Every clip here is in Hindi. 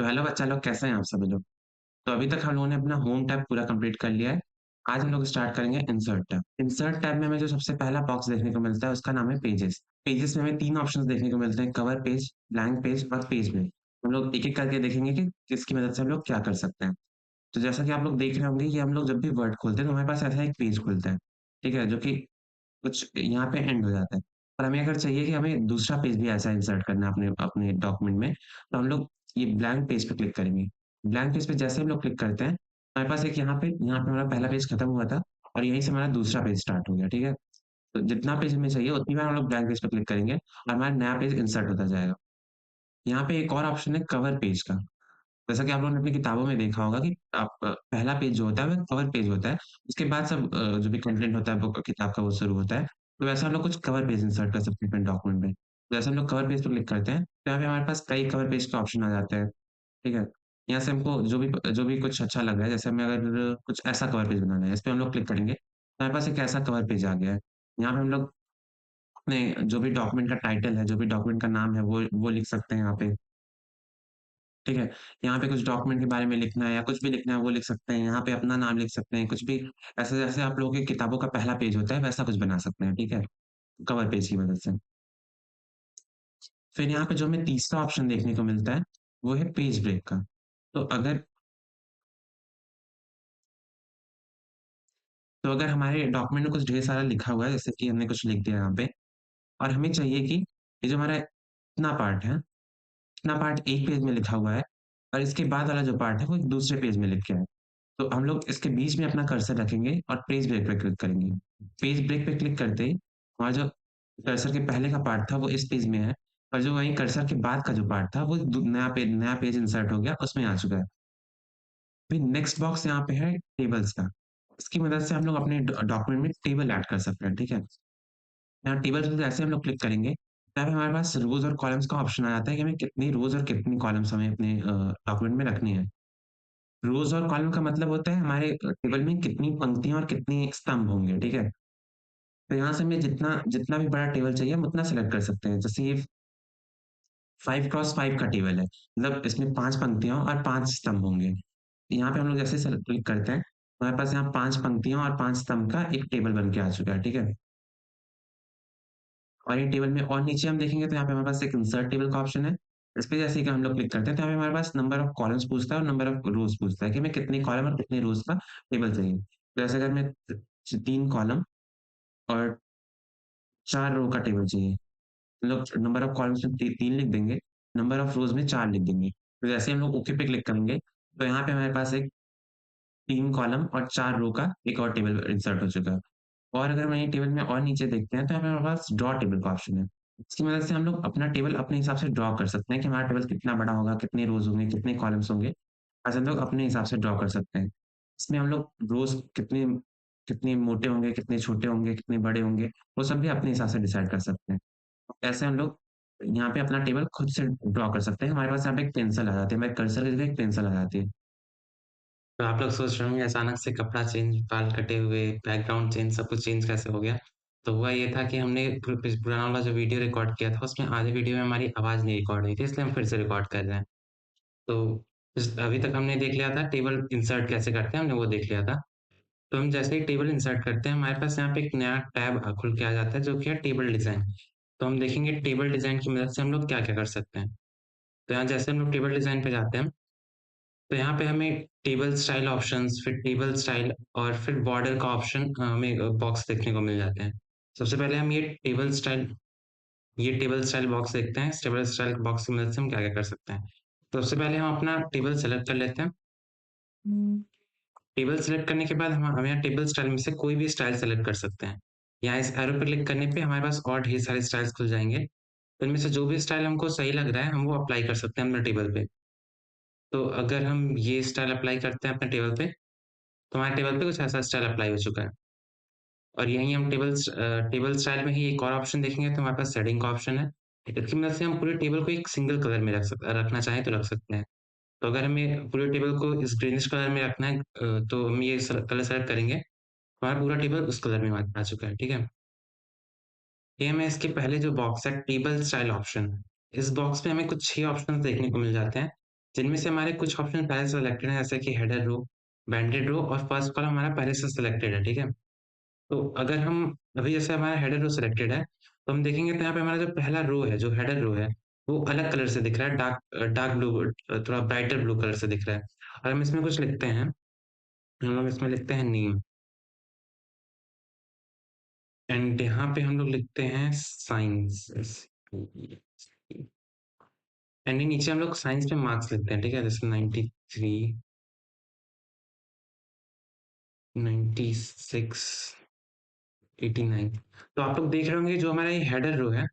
तो हेलो बच्चा लोग, कैसे हैं आप सभी लोग? तो अभी तक हम लोगों ने अपना होम टैब पूरा कंप्लीट कर लिया है। आज हम लोग स्टार्ट करेंगे इंसर्ट टैब। इंसर्ट टैब में हमें जो सबसे पहला बॉक्स देखने को मिलता है उसका नाम है पेजेस। पेजेस में हमें 3 ऑप्शंस देखने को मिलते हैं, कवर पेज, ब्लैंक पेज और पेज ब्रेक। हम लोग एक-एक करके देखेंगे कि किसकी मदद से हम लोग क्या कर सकते हैं। तो जैसा कि आप लोग देख रहे होंगे कि हम लोग जब भी वर्ड खोलते हैं तो हमारे पास ऐसा एक पेज खुलता है, ठीक है? जो कि कुछ यहाँ पे एंड हो जाता है। और हमें अगर चाहिए कि हमें दूसरा पेज भी ऐसा इंसर्ट करना है अपने अपने डॉक्यूमेंट में, तो हम लोग ये ब्लैंक पेज पे क्लिक करेंगे। ब्लैंक पेज पे जैसे हम लोग क्लिक करते हैं, हमारे पास एक यहाँ पे हमारा पहला पेज खत्म हुआ था और यहीं से हमारा दूसरा पेज स्टार्ट हो गया, ठीक है? तो जितना पेज हमें चाहिए उतनी बार हम लोग ब्लैंक पेज पे क्लिक करेंगे और हमारा नया पेज इंसर्ट होता जाएगा। यहाँ पे एक और ऑप्शन है कवर पेज का। जैसा कि आप लोगों ने अपनी किताबों में देखा होगा कि पहला पेज जो होता है वो कवर पेज होता है। उसके बाद सब जो भी कंटेंट होता है बुक किताब का वो शुरू होता है। तो वैसे हम लोग कुछ कवर पेज इंसर्ट कर सकते हैं अपने डॉक्यूमेंट में। तो जैसे हम लोग कवर पेज पे क्लिक करते हैं, तो यहाँ पे हमारे पास कई कवर पेज के ऑप्शन आ जाते हैं, ठीक है? यहाँ से हमको जो भी कुछ अच्छा लग रहा है, जैसे हमें अगर कुछ ऐसा कवर पेज बनाना है, इस पे हम लोग क्लिक करेंगे, तो हमारे पास एक ऐसा कवर पेज आ गया है। यहाँ पे हम लोग अपने जो भी डॉक्यूमेंट का टाइटल है, जो भी डॉक्यूमेंट का नाम है, वो लिख सकते हैं यहाँ पे। ठीक है? यहाँ पे कुछ डॉक्यूमेंट के बारे में लिखना है या कुछ भी लिखना है वो लिख सकते हैं, यहाँ पे अपना नाम लिख सकते हैं, कुछ भी ऐसे जैसे आप लोगों की किताबों का पहला पेज होता है वैसा कुछ बना सकते हैं, ठीक है? कवर पेज की मदद से। फिर यहाँ पे जो हमें तीसरा ऑप्शन देखने को मिलता है, वो है पेज ब्रेक का। तो अगर हमारे डॉक्यूमेंट में कुछ ढेर सारा लिखा हुआ है, जैसे कि हमने कुछ लिख दिया यहाँ पे और हमें चाहिए कि ये जो हमारा इतना पार्ट है, इतना पार्ट एक पेज में लिखा हुआ है और इसके बाद वाला जो पार्ट है वो एक दूसरे पेज में लिख के है। तो हम लोग इसके बीच में अपना कर्सर रखेंगे और पेज ब्रेक पे क्लिक करेंगे। पेज ब्रेक पे क्लिक करते ही हमारा जो कर्सर के पहले का पार्ट था वो इस पेज में है और जो वहीं कर्सर के बाद का जो पार्ट था वो नया पेज इंसर्ट हो गया, उसमें आ चुका है। फिर नेक्स्ट बॉक्स यहाँ पे है टेबल्स का। इसकी मदद से हम लोग अपने डॉक्यूमेंट में टेबल ऐड कर सकते हैं, ठीक है? यहाँ टेबल पे जैसे हम लोग क्लिक करेंगे, यहाँ पे हमारे पास रोज़ और कॉलम्स का ऑप्शन आ जाता है कि हमें कितनी रोज़ और कितनी कॉलम्स हमें अपने डॉक्यूमेंट में रखनी है। रोज़ और कॉलम का मतलब होता है हमारे टेबल में कितनी पंक्तियाँ और कितने स्तंभ होंगे, ठीक है? तो यहाँ से हमें जितना जितना भी बड़ा टेबल चाहिए हम उतना सेलेक्ट कर सकते हैं। जैसे ये 5 क्रॉस 5 का टेबल है, मतलब इसमें 5 पंक्तियाँ और 5 स्तंभ होंगे। यहाँ पे हम लोग जैसे क्लिक करते हैं, हमारे पास यहाँ 5 पंक्तियाँ और 5 स्तंभ का एक टेबल बन के आ चुका है, ठीक है? और ये टेबल में और नीचे हम देखेंगे तो यहाँ पे हमारे पास एक इंसर्ट टेबल का ऑप्शन है। इस पे जैसे ही कि हम लोग क्लिक करते हैं तो यहाँ पे हमारे पास नंबर ऑफ कॉलम्स पूछता है और नंबर ऑफ रोज़ पूछता है कि हमें कितने कॉलम और कितने रोज़ का टेबल चाहिए। तो जैसे अगर हमें 3 कॉलम और 4 रो का टेबल चाहिए, मतलब नंबर ऑफ कॉलम्स में 3 लिख देंगे, नंबर ऑफ रोज़ में 4 लिख देंगे। तो जैसे ही हम लोग ओके पे क्लिक करेंगे, तो यहाँ पे हमारे पास एक 3 कॉलम और 4 रो का एक और टेबल इंसर्ट हो चुका है। और अगर वहीं टेबल में और नीचे देखते हैं तो यहाँ पे हमारे पास ड्रॉ टेबल का ऑप्शन है। इसकी मदद से हम लोग अपना टेबल अपने हिसाब से ड्रॉ कर सकते हैं कि हमारा टेबल कितना बड़ा होगा, कितने रोज़ होंगे, कितने कॉलम्स होंगे। ऐसे हम लोग अपने हिसाब से ड्रॉ कर सकते हैं। इसमें हम लोग रोज़ कितने कितने मोटे होंगे, कितने छोटे होंगे, कितने बड़े होंगे, वो सब भी अपने हिसाब से डिसाइड कर सकते हैं। ऐसे हम लोग यहाँ पे अपना टेबल खुद से ड्रॉ कर सकते हैं। हमारे पास यहाँ पे एक पेंसिल आ जाती है, हमारे कर्सर की जगह एक पेंसिल आ जाती है। तो आप लोग सोच रहे होंगे अचानक से कपड़ा चेंज, बाल कटे हुए, बैकग्राउंड चेंज, सब कुछ चेंज कैसे हो गया? तो हुआ ये था कि हमने पुराना वाला जो वीडियो रिकॉर्ड किया था, उसमें आधे वीडियो में हमारी आवाज़ नहीं रिकॉर्ड हुई थी, इसलिए हम फिर से रिकॉर्ड कर रहे हैं। तो अभी तक हमने देख लिया था टेबल इंसर्ट कैसे करते हैं, हमने वो देख लिया था। तो हम जैसे ही टेबल इंसर्ट करते हैं, हमारे पास यहाँ पे एक नया टैब खुल के आ जाता है, जो कि है टेबल डिज़ाइन। तो हम देखेंगे टेबल डिज़ाइन की मदद से हम लोग क्या-क्या कर सकते हैं। तो यहाँ जैसे हम लोग टेबल डिज़ाइन पे जाते हैं, तो यहाँ पे हमें टेबल स्टाइल ऑप्शंस, फिर टेबल स्टाइल और फिर बॉर्डर का ऑप्शन हमें बॉक्स देखने को मिल जाते हैं। सबसे पहले हम ये टेबल स्टाइल बॉक्स देखते हैं। इस टेबल स्टाइल बॉक्स की मदद से हम क्या-क्या कर सकते हैं। तो सबसे पहले हम अपना टेबल सेलेक्ट कर लेते हैं। टेबल सेलेक्ट करने के बाद हम यहाँ टेबल स्टाइल में से कोई भी स्टाइल सेलेक्ट कर सकते हैं। यहाँ इस एरो पे क्लिक करने पे हमारे पास और ढेर सारे स्टाइल्स खुल जाएँगे। तो इनमें से जो भी स्टाइल हमको सही लग रहा है, हम वो अप्लाई कर सकते हैं अपने टेबल पे। तो अगर हम ये स्टाइल अप्लाई करते हैं अपने टेबल पे, तो हमारे टेबल पे कुछ ऐसा स्टाइल अप्लाई हो चुका है। और यहीं हम टेबल स्टाइल में ही एक और ऑप्शन देखेंगे तो हमारे पास शेडिंग का ऑप्शन है। इसकी मदद से हम पूरे टेबल को एक सिंगल कलर में रखना चाहें तो रख सकते हैं। तो अगर हमें पूरे टेबल को इस ग्रीनिश कलर में रखना है तो हम ये कलर सेलेक्ट करेंगे, तो हमारा पूरा टेबल उस कलर में आ चुका है, ठीक है? ये हमें इसके पहले जो बॉक्स है टेबल स्टाइल ऑप्शन, इस बॉक्स में हमें कुछ 6 ऑप्शन देखने को मिल जाते हैं। जिनमें से हमारे कुछ ऑप्शन पहले से सिलेक्टेड हैं, जैसे कि हेडर रो, बैंडेड रो और फर्स्ट कॉलम हमारा पहले से सिलेक्टेड है, ठीक है? तो अगर हम अभी जैसे हमारा हेडर रो सिलेक्टेड है, तो हम देखेंगे तो यहाँ पे हमारा जो पहला रो है, जो हेडर रो है, वो अलग कलर से दिख रहा है, डार्क ब्लू, थोड़ा ब्राइटर ब्लू कलर से दिख रहा है। और हम इसमें कुछ लिखते हैं, हम लोग इसमें लिखते हैं नेम, एंड यहाँ पे हम लोग लिखते हैं साइंस, एंड नीचे हम लोग साइंस में मार्क्स लिखते हैं, ठीक है? जैसे 93, 96, 89। तो आप लोग देख रहे होंगे जो हमारा ये हेडर रो है,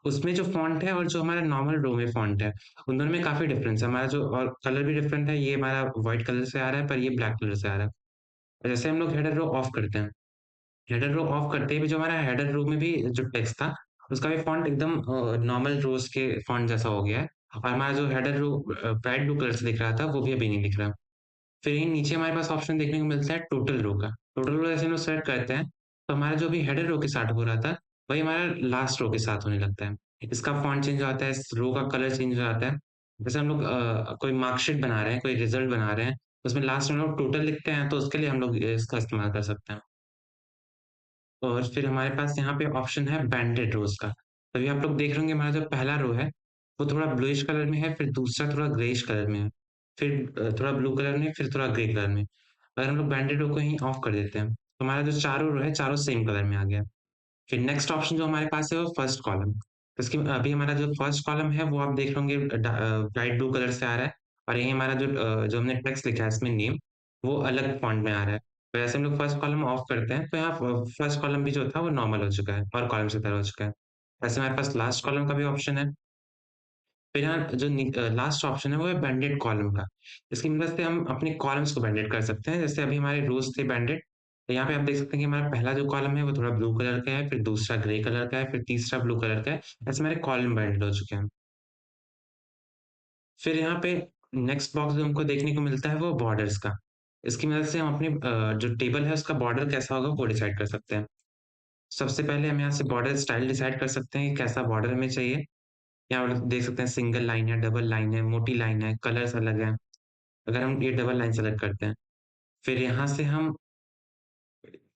उसमें जो फॉन्ट है और जो हमारा नॉर्मल रो में फॉन्ट है, उन दोनों में काफी डिफरेंस है। हमारा जो और कलर भी डिफरेंट है, ये हमारा व्हाइट कलर से आ रहा है पर ये ब्लैक कलर से आ रहा है। और जैसे हम लोग हेडर रो ऑफ करते हैं, हेडर रो ऑफ करते ही भी जो हमारा हेडर रो में भी जो टेक्स्ट था, उसका भी फॉन्ट एकदम नॉर्मल रोज के फॉन्ट जैसा हो गया है। और हमारा जो header row bright blue colour से दिख रहा था, वो भी अभी नहीं दिख रहा। फिर यहीं नीचे हमारे पास ऑप्शन देखने को मिलता है टोटल रो का। टोटल रो जैसे हम लोग सेलेक्ट करते हैं, तो हमारा जो भी हेडर रो के साथ हो रहा था, वही हमारा लास्ट रो के साथ होने लगता है। इसका फॉन्ट चेंज हो जाता है, इस रो का कलर चेंज हो जाता है। जैसे हम लोग कोई मार्कशीट बना रहे हैं, कोई रिजल्ट बना रहे हैं, उसमें लास्ट में हम लोग टोटल लिखते हैं, तो उसके लिए हम लोग इसका इस्तेमाल कर सकते हैं। और फिर हमारे पास यहाँ पे ऑप्शन है बैंडेड रोज का। तभी आप लोग देख रहे होंगे हमारा जो पहला रो है, वो थोड़ा ब्लूइश कलर में है, फिर दूसरा थोड़ा ग्रेइश कलर में है, फिर थोड़ा ब्लू कलर में, फिर थोड़ा ग्रे कलर में। अगर हम लोग बैंडेड रो को ही ऑफ कर देते हैं, तो हमारा जो चारों रो है, चारों सेम कलर में आ गया। फिर नेक्स्ट ऑप्शन जो हमारे पास है वो फर्स्ट कॉलम। इसकी अभी हमारा जो फर्स्ट कॉलम है वो आप देख रहे होंगे ब्राइट ब्लू कलर से आ रहा है, और यही हमारा जो हमने टेक्स्ट लिखा है इसमें नेम, वो अलग फॉन्ट में आ रहा है। तो ऐसे हम लोग फर्स्ट कॉलम ऑफ करते हैं, तो यहाँ फर्स्ट कॉलम भी जो था वो नॉर्मल हो चुका है और कॉलम से तरह हो चुका है। ऐसे हमारे पास लास्ट कॉलम का भी ऑप्शन है। फिर यहाँ जो लास्ट ऑप्शन है वो है बैंडेड कॉलम का। इसकी मदद से हम अपने कॉलम्स को बैंडेड कर सकते हैं। जैसे अभी हमारे रोज थे बैंडेड, तो यहाँ पे आप देख सकते हैं कि हमारा पहला जो कॉलम है वो थोड़ा ब्लू कलर का है, फिर दूसरा ग्रे कलर का है, फिर तीसरा ब्लू कलर का है। ऐसे हमारे कॉलम बैंडेड हो चुके हैं। फिर यहाँ पे नेक्स्ट बॉक्स जो हमको देखने को मिलता है वो बॉर्डर्स का। इसकी मदद से हम अपनी जो टेबल है उसका बॉर्डर कैसा होगा वो डिसाइड कर सकते हैं। सबसे पहले हम यहाँ से बॉर्डर स्टाइल डिसाइड कर सकते हैं कि कैसा बॉर्डर हमें चाहिए। यहाँ आप देख सकते हैं सिंगल लाइन है, डबल लाइन है, मोटी लाइन है, कलर्स अलग है। अगर हम ये डबल लाइन सेलेक्ट करते हैं, फिर यहाँ से हम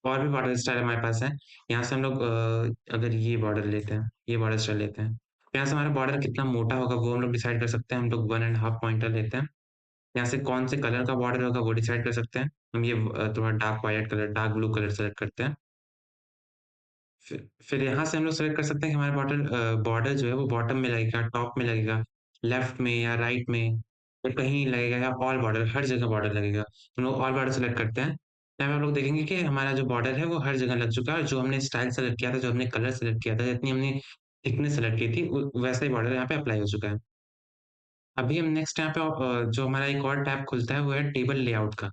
और भी बॉर्डर स्टाइल हमारे पास है। यहाँ से हम लोग अगर ये बॉर्डर लेते हैं, ये बॉर्डर स्टाइल लेते हैं, तो यहाँ से हमारा बॉर्डर कितना मोटा होगा वो हम लोग डिसाइड कर सकते हैं। हम लोग 1.5 पॉइंटर लेते हैं। यहाँ से कौन से कलर का बॉर्डर होगा वो डिसाइड कर सकते हैं। हम ये थोड़ा dark violet colour, dark blue colour select करते हैं। फिर यहाँ से हम लोग सेलेक्ट कर सकते हैं कि हमारा बॉर्डर जो है वो बॉटम में लगेगा, टॉप में लगेगा, लेफ्ट में या राइट में, या कहीं लगेगा, या ऑल बॉर्डर, हर जगह बॉर्डर लगेगा। तो हम लोग ऑल बॉर्डर सेलेक्ट करते हैं। यहाँ पे हम लोग देखेंगे कि हमारा जो बॉर्डर है वो हर जगह लग चुका है, और जो हमने स्टाइल सेलेक्ट किया था, जो हमने कलर सेलेक्ट किया था, जितनी हमने थिकनेस सेलेक्ट की थी, वैसा ही बॉर्डर यहाँ पे अप्लाई हो चुका है। अभी हम नेक्स्ट यहाँ पे जो हमारा एक और टैब खुलता है वो है टेबल लेआउट का।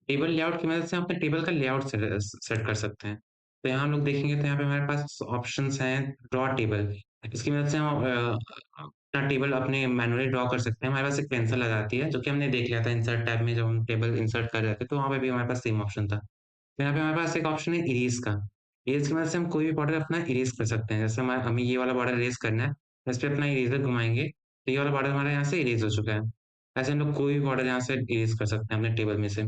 टेबल लेआउट की मदद से हम अपने टेबल का लेआउट सेट कर सकते हैं। तो यहाँ हम लोग देखेंगे तो यहाँ पे हमारे पास ऑप्शंस हैं ड्रॉ टेबल। इसकी मदद से हम अपना टेबल अपने मैनुअली ड्रॉ कर सकते हैं। हमारे पास एक पेंसिल आ जाती है, जो कि हमने देख लिया था इंसर्ट टैब में, जब हम टेबल इंसर्ट कर रहे थे तो वहाँ पे भी हमारे पास सेम ऑप्शन था। तो यहाँ पे हमारे पास एक ऑप्शन है इरेज का। इरेज की मदद से हम कोई भी बॉर्डर अपना इरेज कर सकते हैं। जैसे हमें ये वाला बॉर्डर इरेज करना है, इस पे अपना इरेजर घुमाएंगे तो ये वाला बॉर्डर हमारा यहाँ से इरेज हो चुका है। ऐसे हम लोग कोई भी बॉर्डर यहाँ से इरेज कर सकते हैं अपने टेबल में से।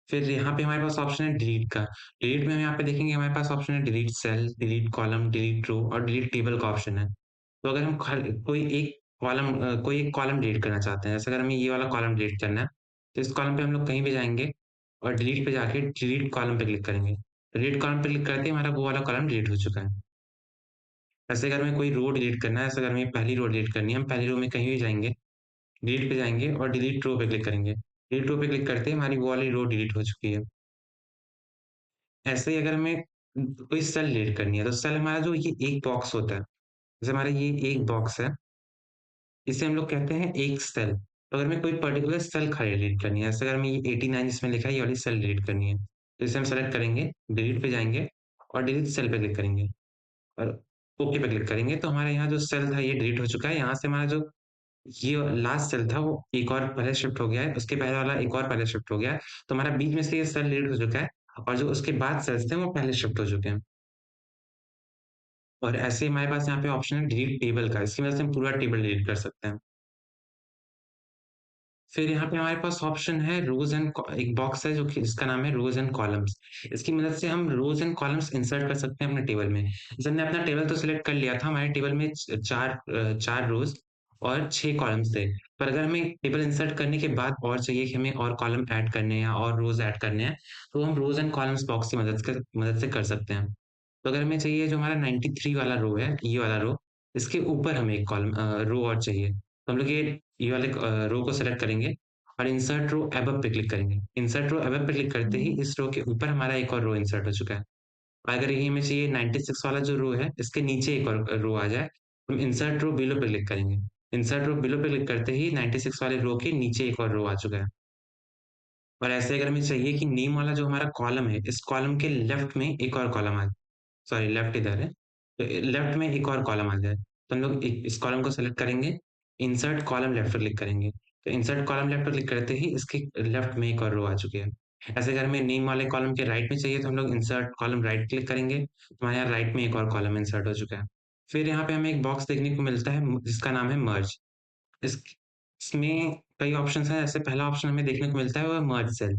फिर यहाँ पे हमारे पास ऑप्शन है डिलीट का। डिलीट में हम यहाँ पे देखेंगे हमारे पास ऑप्शन है delete cell, delete column, delete row और डिलीट टेबल का ऑप्शन है। तो अगर हम कोई एक कॉलम डिलीट करना चाहते हैं, जैसे अगर हमें ये वाला कॉलम डिलीट करना है, तो इस कॉलम पे हम लोग कहीं भी जाएंगे और डिलीट पे जाके डिलीट कॉलम पे क्लिक करेंगे। डिलीट कॉलम पे क्लिक करते ही हमारा वो वाला कॉलम डिलीट हो चुका है। ऐसे अगर हमें कोई रो डिलीट करना है, जैसे अगर हमें पहली रो डिलीट करनी है, हम पहली रो में कहीं भी जाएंगे, डिलीट पे जाएंगे और डिलीट रो पे क्लिक करेंगे। डिलीट रो पे क्लिक करते ही हमारी वो वाली रो डिलीट हो चुकी है। ऐसे ही अगर हमें कोई सेल डिलीट करनी है, तो सेल हमारा जो ये एक बॉक्स होता है, जैसे हमारा ये एक बॉक्स है, इसे हम लोग कहते हैं एक सेल। तो अगर हमें कोई पर्टिकुलर सेल खाली डिलीट करनी है, जैसे अगर हमें ये 89 जिसमें लिखा है ये वाली सेल डिलीट करनी है, तो इसे हम सेलेक्ट करेंगे, डिलीट पे जाएंगे और डिलीट सेल पे क्लिक करेंगे और ओके पे क्लिक करेंगे, तो हमारे यहाँ जो सेल था ये डिलीट हो चुका है। यहाँ से हमारा जो ये लास्ट सेल था वो एक और पहले शिफ्ट हो गया है, उसके पहले वाला एक और पहले शिफ्ट हो गया है। तो हमारा बीच में से ये सेल डिलीट हो चुका है, और जो उसके बाद सेल्स थे वो पहले शिफ्ट हो चुके हैं। और ऐसे ही हमारे पास यहाँ पे ऑप्शन है डिलीट टेबल का। इसकी वजह से हम पूरा टेबल डिलीट कर सकते हैं। फिर यहाँ पे हमारे पास ऑप्शन है रोज़ एंड कॉ एक बॉक्स है जो कि जिसका नाम है रोज़ एंड कॉलम्स। इसकी मदद से हम रोज़ एंड कॉलम्स इंसर्ट कर सकते हैं अपने टेबल में। जैसे हमने अपना टेबल तो सिलेक्ट कर लिया था, हमारे टेबल में 4 रोज़ और 6 कॉलम्स थे। पर अगर हमें टेबल इंसर्ट करने के बाद और चाहिए कि हमें और कॉलम ऐड करने हैं या और रोज़ ऐड करने हैं, तो हम रोज़ एंड कॉलम्स बॉक्स की मदद से कर सकते हैं। तो अगर हमें चाहिए जो हमारा 93 वाला रो है, ये वाला रो, इसके ऊपर हमें एक रो और चाहिए। तो हम लोग ये वाले रो को सेलेक्ट करेंगे और इंसर्ट रो अबव पे क्लिक करेंगे। इंसर्ट रो अबव पे क्लिक करते ही इस रो के ऊपर हमारा एक और रो इंसर्ट हो चुका है। और अगर ये हमें चाहिए 96 वाला जो रो है, इसके नीचे एक और रो आ जाए, हम इंसर्ट रो बिलो पे क्लिक करेंगे। इंसर्ट रो बिलो पे क्लिक करते ही 96 वाले रो के नीचे एक और रो आ चुका है। और ऐसे अगर हमें चाहिए कि नेम वाला जो हमारा कॉलम है, इस कॉलम के लेफ्ट में एक और कॉलम आ सॉरी लेफ्ट इधर है। तो लेफ्ट में एक और कॉलम आ जाए, तो हम लोग इ इस कॉलम को सेलेक्ट करेंगे, इंसर्ट कॉलम लेफ्ट पे क्लिक करेंगे। तो इंसर्ट कॉलम लेफ्ट पे क्लिक करते ही इसके लेफ्ट में एक और रो आ चुकी है। ऐसे अगर हमें नेम वाले कॉलम के राइट में चाहिए तो हम लोग इंसर्ट कॉलम राइट क्लिक करेंगे, तो हमारे यहाँ राइट में एक और कॉलम इंसर्ट हो चुका है। फिर यहाँ पे हमें एक बॉक्स देखने को मिलता है जिसका नाम है मर्ज। इस इसमें कई ऑप्शंस हैं, जैसे पहला ऑप्शन हमें देखने को मिलता है वो है मर्ज सेल।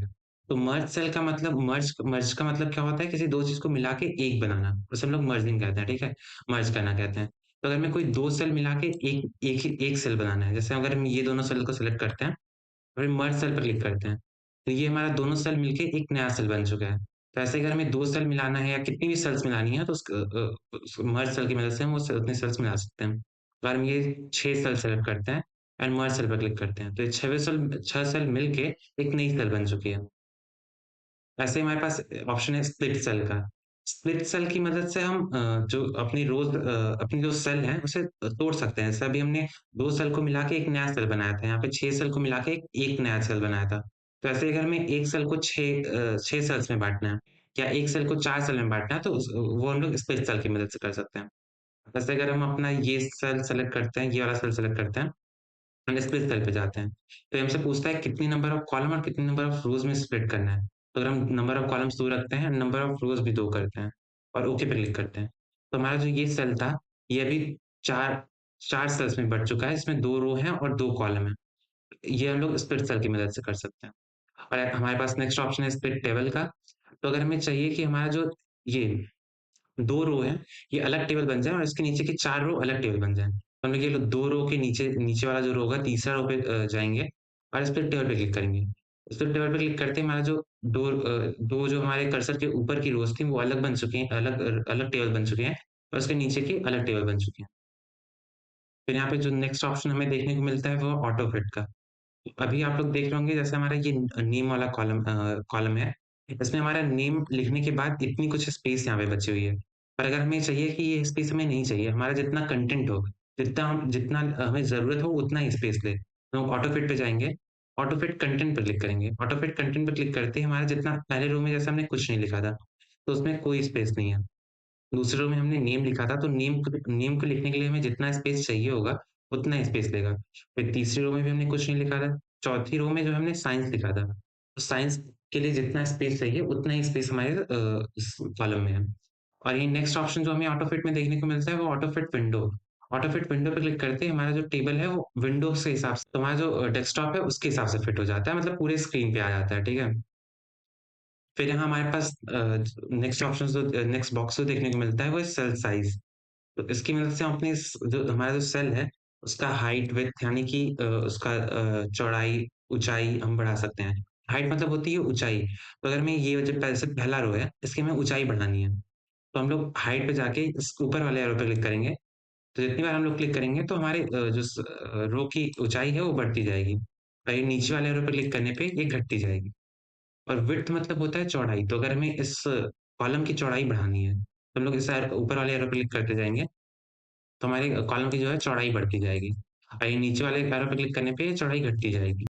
तो मर्ज सेल का मतलब मर्ज का मतलब क्या होता है? किसी 2 चीज़ को मिला के एक बनाना, उसे हम लोग मर्जिंग कहते हैं, ठीक है? मर्ज करना कहते हैं। तो अगर हमें कोई 2 सेल मिला के एक सेल बनाना है, जैसे अगर हम ये दोनों सेल को सेलेक्ट करते हैं और मर्ज सेल पर क्लिक करते हैं, तो ये हमारा दोनों सेल मिलके एक नया सेल बन चुका है। तो ऐसे अगर हमें 2 सेल मिलाना है या कितनी भी सेल्स मिलानी है तो उस मर्ज सेल की मदद से हम उतने सेल्स मिला सकते हैं। तो अगर हम ये 6 सेल सेलेक्ट करते हैं एंड मर्ज सेल पर क्लिक करते हैं, तो ये 6 सेल मिलके एक नई सेल बन चुकी है। ऐसे ही हमारे पास ऑप्शन है स्प्लिट सेल का। स्प्लिट सेल की मदद से हम जो अपनी जो सेल है उसे तोड़ सकते हैं। जैसे अभी हमने 2 सेल को मिला के एक नया सेल बनाया था, यहाँ पे 6 सेल को मिला के एक नया सेल बनाया था। तो ऐसे अगर हमें 1 सेल को 6 सेल्स में बाँटना है या 1 सेल को 4 सेल में बाँटना है तो वो हम लोग स्प्लिट सेल की मदद से कर सकते हैं। जैसे अगर हम अपना ये सेल सेलेक्ट करते हैं, ये वाला सेल सेलेक्ट करते हैं हम स्प्लिट सेल पे जाते हैं। तो ये हमसे पूछता है कितनी नंबर ऑफ कॉलम और कितनी नंबर ऑफ रोज़ में स्प्लिट करना है। तो अगर हम नंबर ऑफ कॉलम्स 2 रखते हैं, नंबर ऑफ रोज़ भी 2 करते हैं और ओके पे क्लिक करते हैं। तो हमारा जो ये सेल था, ये अभी 4 4 सेल्स में बँट चुका है, इसमें 2 रो हैं और 2 कॉलम हैं। ये हम लोग स्प्लिट सेल की मदद से कर सकते हैं। और हमारे पास नेक्स्ट ऑप्शन है स्प्लिट टेबल का। तो अगर हमें चाहिए कि हमारा जो ये 2 रो हैं, ये अलग टेबल बन जाएँ और इसके नीचे की 4 रो अलग टेबल बन जाएँ। तो हम लोग ये लो 2 रो के नीचे नीचे वाला जो रो होगा तीसरा रो पे जाएँगे और स्प्लिट टेबल पे क्लिक करेंगे। स्प्लिट टेबल पे क्लिक करते ही हमारा जो 2 जो हमारे कर्सर के ऊपर की रोज़ थी वो अलग बन चुकी हैं, अलग टेबल बन चुके हैं और उसके नीचे की अलग टेबल बन चुकी हैं। फिर यहाँ पे जो नेक्स्ट ऑप्शन हमें देखने को मिलता है वो ऑटो फिट का। अभी आप लोग देख रहे होंगे जैसे हमारा ये नेम वाला कॉलम है, इसमें हमारा नेम लिखने के बाद इतनी कुछ स्पेस यहाँ पे बची हुई है। पर अगर हमें चाहिए कि ये स्पेस हमें नहीं चाहिए, हमारा जितना कंटेंट हो, जितना हमें ज़रूरत हो उतना ही स्पेस ले, तो ऑटो फिट पे जाएँगे, ऑटो फिट कंटेंट पे क्लिक करेंगे। ऑटो फिट कंटेंट पे क्लिक करते ही हमारा जितना पहले रो में जैसे हमने कुछ नहीं लिखा था, तो उसमें कोई स्पेस नहीं है। दूसरे रो में हमने नेम लिखा था, तो नेम को लिखने के लिए हमें जितना स्पेस चाहिए होगा, उतना स्पेस लेगा। फिर तीसरी रो में भी हमने कुछ नहीं लिखा था। चौथी रो में जो हमने साइंस लिखा था, तो साइंस के लिए जितना स्पेस चाहिए, उतना ही स्पेस हमारे इस कॉलम में है। और ये नेक्स्ट ऑप्शन जो हमें ऑटोफिट में देखने को मिलता है, वो ऑटोफिट विंडो। ऑटोफिट विंडो पे क्लिक करते ही हमारा जो टेबल है, वो विंडोज़ के हिसाब से तो हमारा जो डेस्कटॉप है, उसके हिसाब से फिट हो जाता है, मतलब पूरे स्क्रीन पे आ जाता है, ठीक है? फिर यहाँ हमारे पास नेक्स्ट बॉक्स जो देखने को मिलता है वो है सेल साइज़। तो इसकी मदद से हम अपनी जो हमारा जो सेल है, उसका हाइट विड्थ यानी कि उसका चौड़ाई, ऊँचाई हम बढ़ा सकते हैं। हाइट मतलब होती है ऊँचाई। तो अगर मैं ये जो जैसे पहला रो है, इसकी हमें ऊँचाई बढ़ानी है। तो हम लोग हाइट पे जाके इस ऊपर वाले एरो पे क्लिक करेंगे। तो जितनी बार हम लोग क्लिक करेंगे तो हमारे रो की ऊँचाई है वो बढ़ती जाएगी। और ये नीचे वाले एरो पे क्लिक करने पे ये घटती जाएगी। और विड्थ मतलब होता है चौड़ाई, तो अगर हमें इस कॉलम की चौड़ाई बढ़ानी है, तो हम लोग इस ऊपर वाले एरो पे क्लिक करते जाएँगे, तो हमारे कॉलम की जो है चौड़ाई बढ़ती जाएगी। और ये नीचे वाले एरो पे क्लिक करने पे ये चौड़ाई घटती जाएगी।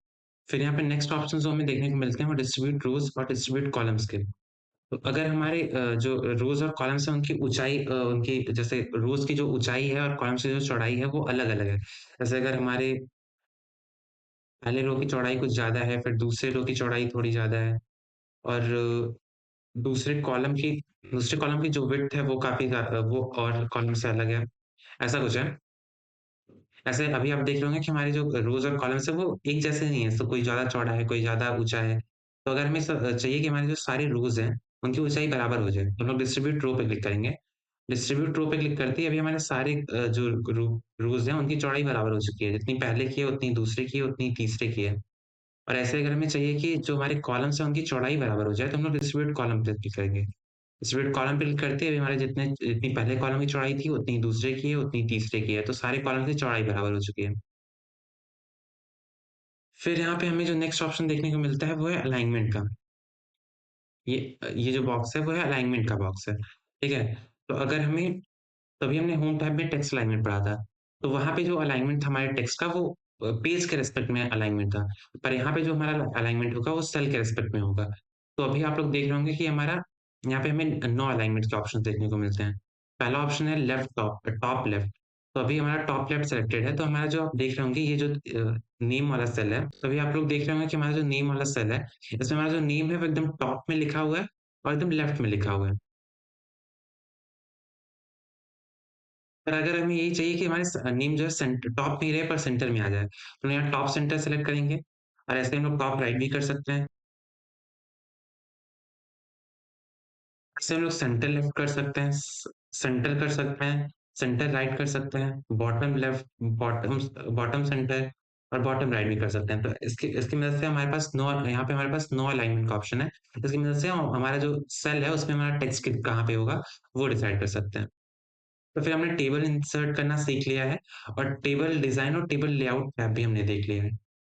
फिर यहाँ पे नेक्स्ट ऑप्शन जो हमें देखने को मिलते हैं वो डिस्ट्रीब्यूट रोज़ और डिस्ट्रीब्यूट कॉलम्स के। तो अगर हमारे जो रोज़ और कॉलम्स हैं उनकी ऊँचाई उनकी जैसे रोज़ की जो ऊँचाई है और कॉलम्स की जो चौड़ाई है वो अलग-अलग है। जैसे अगर हमारे पहले रो की चौड़ाई कुछ ज़्यादा है, फिर दूसरे रो की चौड़ाई थोड़ी ज़्यादा है और दूसरे कॉलम की दूसरे कॉलम की जो विड्थ है वो काफ़ी वो और कॉलम से अलग है, ऐसा कुछ है। ऐसे अभी आप देख रहे होंगे कि हमारे जो रोज़ और कॉलम्स है वो एक जैसे नहीं है, तो कोई ज़्यादा चौड़ा है, कोई ज़्यादा ऊँचा है। तो अगर हमें चाहिए कि हमारे जो सारे रोज़ हैं, उनकी ऊँचाई बराबर हो जाए, तो हम लोग डिस्ट्रीब्यूट रो पे क्लिक करेंगे। डिस्ट्रीब्यूट रो पे क्लिक करते ही अभी हमारे सारे जो रोज़ हैं, उनकी चौड़ाई बराबर हो चुकी है। जितनी पहले की है, उतनी दूसरे की है, उतनी तीसरे की है। और ऐसे अगर हमें चाहिए कि जो हमारे कॉलम्स हैं, उनकी चौड़ाई बराबर हो जाए, तो हम लोग डिस्ट्रीब्यूट कॉलम पे क्लिक करेंगे। डिस्ट्रीब्यूट कॉलम पे क्लिक करते ही अभी हमारे जितनी पहले कॉलम की चौड़ाई थी, उतनी दूसरे की है, उतनी तीसरे की है। तो सारे कॉलम की चौड़ाई बराबर हो चुकी है। फिर यहाँ पे हमें जो नेक्स्ट ऑप्शन देखने को मिलता है, वो है अलाइनमेंट का। ये जो बॉक्स है, वो है अलाइनमेंट का बॉक्स है, ठीक है? तो अगर हमें तभी हमने होम टैब में टेक्स्ट अलाइनमेंट पढ़ा था। तो वहाँ पे जो अलाइनमेंट था हमारे टेक्स्ट का, वो पेज के रिस्पेक्ट में अलाइनमेंट था। पर यहाँ पे जो हमारा अलाइनमेंट होगा, वो सेल के रिस्पेक्ट में होगा। तो अभी आप लोग देख रहे होंगे कि हमारा यहाँ पे हमें 9 अलाइनमेंट के ऑप्शंस देखने को मिलते हैं। पहला ऑप्शन है लेफ्ट टॉप टॉप लेफ्ट। तो अभी हमारा टॉप लेफ्ट सिलेक्टेड है, तो हमारा जो आप देख रहे होंगे, ये जो नेम वाला सेल है, तो अभी आप लोग देख रहे होंगे कि हमारा जो नेम वाला सेल है, इसमें हमारा जो नेम है, वो एकदम टॉप में लिखा हुआ है और एकदम लेफ्ट में लिखा हुआ है। पर अगर हमें यही चाहिए कि हमारे नेम जो है टॉप में ही रहे पर सेंटर में आ जाए, तो यहाँ टॉप सेंटर सेलेक्ट करेंगे और ऐसे हम लोग टॉप राइट भी कर सकते हैं। ऐसे हम लोग सेंटर लेफ्ट कर सकते हैं, सेंटर कर सकते हैं, सेंटर राइट कर सकते हैं, bottom left, bottom bottom centre और बॉटम राइट भी कर सकते हैं। तो इसकी इसकी मदद से हमारे पास 9, यहाँ पे हमारे पास 9 अलाइनमेंट का ऑप्शन है। इसकी मदद से हमारा जो सेल है, उसमें हमारा टेक्स्ट कहाँ पे होगा, वो डिसाइड कर सकते हैं। तो फिर हमने टेबल इंसर्ट करना सीख लिया है और टेबल डिज़ाइन और टेबल लेआउट टैब भी हमने देख लिया है।